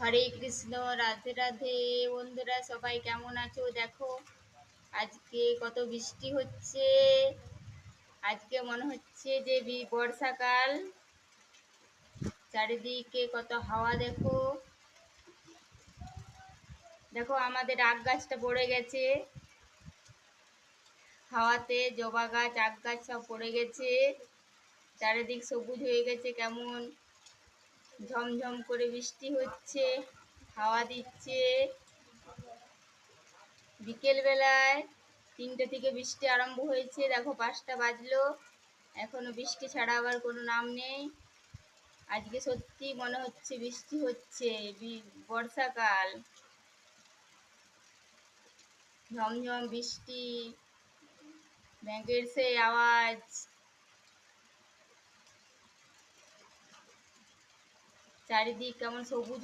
হরে কৃষ্ণ, রাধে রাধে। বন্ধুরা সবাই কেমন আছো? দেখো আজকে কত বৃষ্টি হচ্ছে। আজকে মনে হচ্ছে যে বর্ষাকাল। চারিদিকে কত হাওয়া। দেখো দেখো আমাদের আগ গাছটা পড়ে গেছে হাওয়াতে। জবা গাছ, আগ গাছ সব পড়ে গেছে। চারিদিক সবুজ হয়ে গেছে। কেমন ঝমঝম করে বৃষ্টি হচ্ছে, হাওয়া দিচ্ছে। বিকেল বেলায় 3টে থেকে বৃষ্টি আরম্ভ হয়েছে। দেখো 5টা বাজলো, এখনো বৃষ্টি ছাড়া আবার কোনো নাম নেই। আজকে সত্যি মনে হচ্ছে বৃষ্টি হচ্ছে, বর্ষাকাল। ঝমঝম বৃষ্টি, মেঘের সেই আওয়াজ। চারিদিক কেমন সবুজ